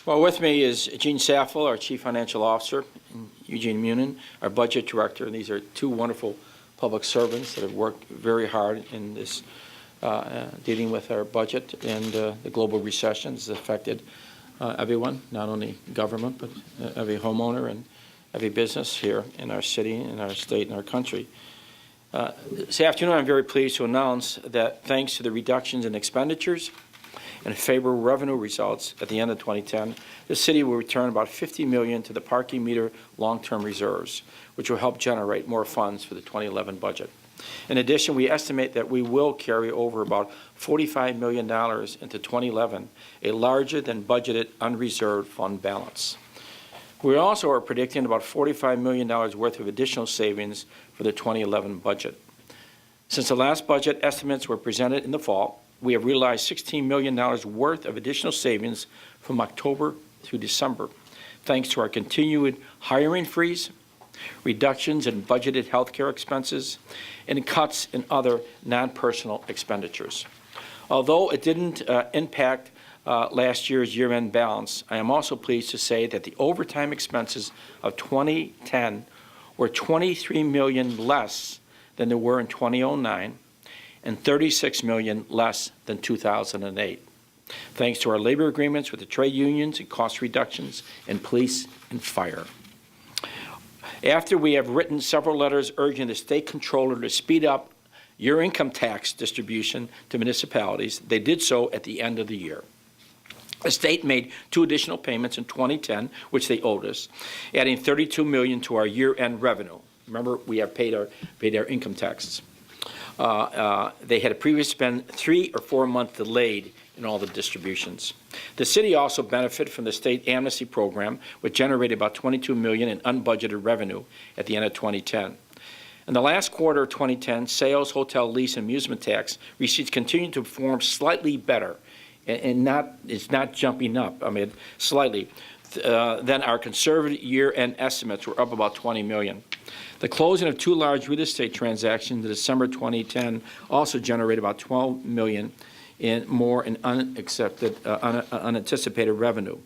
Well, with me is Gene Saffel, our Chief Financial Officer, and Eugene Munin, our Budget Director. And these are two wonderful public servants that have worked very hard in this dealing with our budget and the global recession has affected everyone, not only government, but every homeowner and every business here in our city, in our state, and our country. This afternoon, I'm very pleased to announce that thanks to the reductions in expenditures and favorable revenue results at the end of 2010, the city will return about $50 million to the parking meter long-term reserves, which will help generate more funds for the 2011 budget. In addition, we estimate that we will carry over about $45 million into 2011, a larger than budgeted unreserved fund balance. We also are predicting about $45 million worth of additional savings for the 2011 budget. Since the last budget estimates were presented in the fall, we have realized $16 million worth of additional savings from October through December, thanks to our continued hiring freeze, reductions in budgeted health care expenses, and cuts in other non-personal expenditures. Although it didn't impact last year's year-end balance, I am also pleased to say that the overtime expenses of 2010 were $23 million less than they were in 2009, and $36 million less than 2008, thanks to our labor agreements with the trade unions and cost reductions in police and fire. After we have written several letters urging the state controller to speed up your income tax distribution to municipalities, they did so at the end of the year. The state made 2 additional payments in 2010, which they owed us, adding $32 million to our year-end revenue. Remember, we have paid our income taxes. They had previously been 3 or 4 months delayed in all the distributions. The city also benefited from the state amnesty program, which generated about $22 million in unbudgeted revenue at the end of 2010. In the last quarter of 2010, sales, hotel, lease, and amusement tax receipts continued to perform slightly better, and it's not jumping up, slightly. Then our conservative year-end estimates were up about $20 million. The closing of 2 large real estate transactions in December 2010 also generated about $12 million more in unanticipated revenue.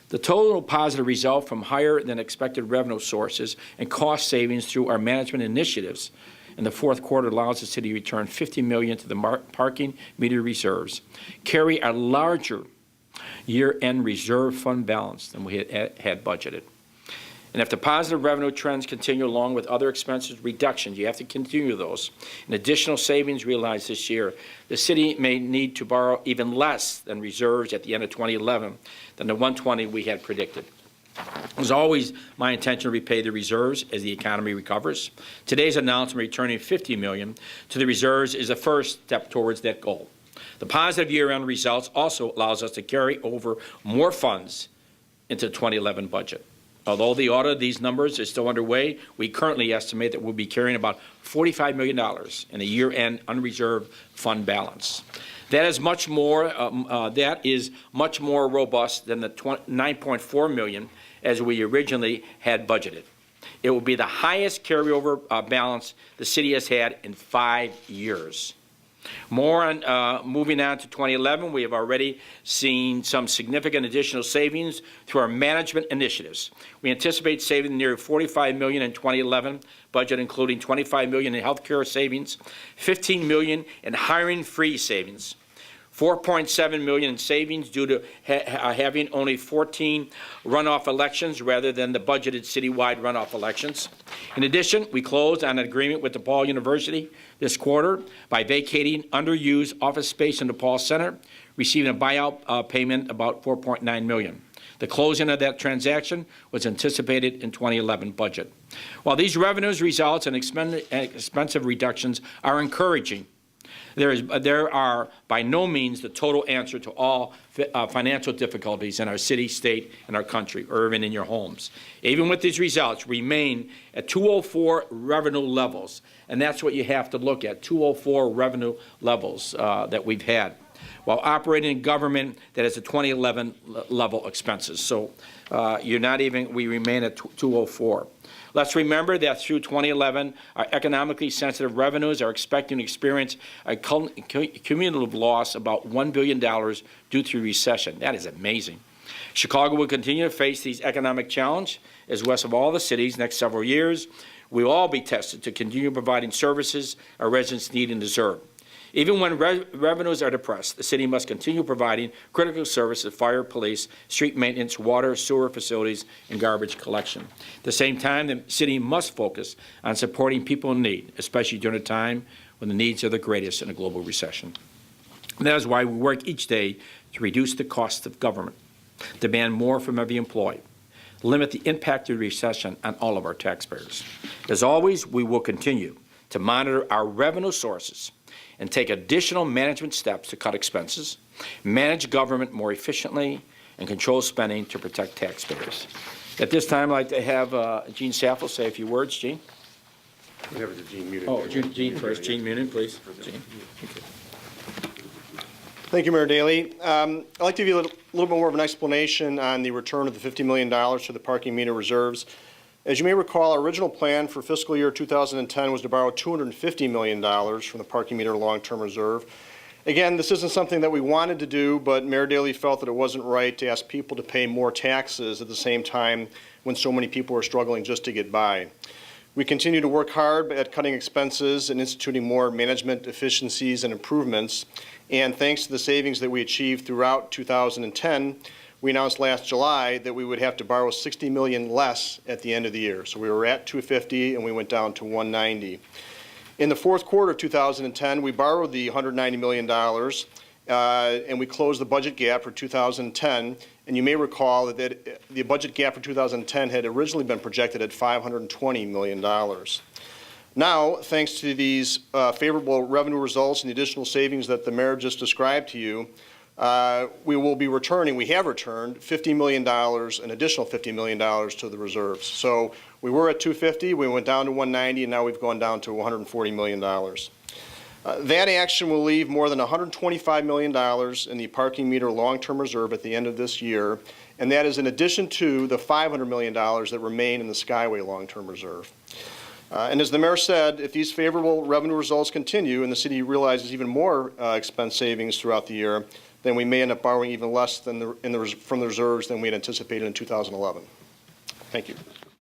The total positive result from higher than expected revenue sources and cost savings through our management initiatives in the fourth quarter allows the city to return $50 million to the parking meter reserves, carry a larger year-end reserve fund balance than we had budgeted. And if the positive revenue trends continue along with other expenses reductions, you have to continue those, and additional savings realized this year, the city may need to borrow even less than reserves at the end of 2011 than the $120 we had predicted. It was always my intention to repay the reserves as the economy recovers. Today's announcement returning $50 million to the reserves is the first step towards that goal. The positive year-end results also allows us to carry over more funds into the 2011 budget. Although the audit of these numbers is still underway, we currently estimate that we'll be carrying about $45 million in a year-end unreserved fund balance. That is much more robust than the $9.4 million as we originally had budgeted. It will be the highest carryover balance the city has had in 5 years. More on moving on to 2011, we have already seen some significant additional savings through our management initiatives. We anticipate saving nearly $45 million in 2011 budget, including $25 million in health care savings, $15 million in hiring freeze savings, $4.7 million in savings due to having only 14 runoff elections rather than the budgeted citywide runoff elections. In addition, we closed on an agreement with DePaul University this quarter by vacating underused office space in DePaul Center, receiving a buyout payment about $4.9 million. The closing of that transaction was anticipated in 2011 budget. While these revenues, results, and expensive reductions are encouraging, there are by no means the total answer to all financial difficulties in our city, state, and our country, or even in your homes. Even with these results, remain at 204 revenue levels, and that's what you have to look at, 204 revenue levels that we've had, while operating in government that has a 2011 level expenses. So we remain at 204. Let's remember that through 2011, our economically sensitive revenues are expecting to experience a cumulative loss of about $1 billion due to recession. That is amazing. Chicago will continue to face these economic challenges as west of all the cities next several years. We will all be tested to continue providing services our residents need and deserve. Even when revenues are depressed, the city must continue providing critical services, fire, police, street maintenance, water, sewer facilities, and garbage collection. At the same time, the city must focus on supporting people in need, especially during a time when the needs are the greatest in a global recession. And that is why we work each day to reduce the cost of government, demand more from every employee, limit the impact of the recession on all of our taxpayers. As always, we will continue to monitor our revenue sources and take additional management steps to cut expenses, manage government more efficiently, and control spending to protect taxpayers. At this time, I'd like to have Gene Saffel say a few words. Gene? We have it to Gene Munin. Oh, Gene first. Gene Munin, please. Gene. Okay. Thank you, Mayor Daley. I'd like to give you a little bit more of an explanation on the return of the $50 million to the parking meter reserves. As you may recall, our original plan for fiscal year 2010 was to borrow $250 million from the parking meter long-term reserve. Again, this isn't something that we wanted to do, but Mayor Daley felt that it wasn't right to ask people to pay more taxes at the same time when so many people are struggling just to get by. We continue to work hard at cutting expenses and instituting more management efficiencies and improvements. And thanks to the savings that we achieved throughout 2010, we announced last July that we would have to borrow $60 million less at the end of the year. So we were at $250 and we went down to $190. In the fourth quarter of 2010, we borrowed the $190 million and we closed the budget gap for 2010. And you may recall that the budget gap for 2010 had originally been projected at $520 million. Now, thanks to these favorable revenue results and the additional savings that the mayor just described to you, we will be returning, we have returned $50 million, an additional $50 million to the reserves. So we were at $250, we went down to $190, and now we've gone down to $140 million. That action will leave more than $125 million in the parking meter long-term reserve at the end of this year, and that is in addition to the $500 million that remain in the Skyway long-term reserve. And as the mayor said, if these favorable revenue results continue and the city realizes even more expense savings throughout the year, then we may end up borrowing even less than from the reserves than we had anticipated in 2011. Thank you.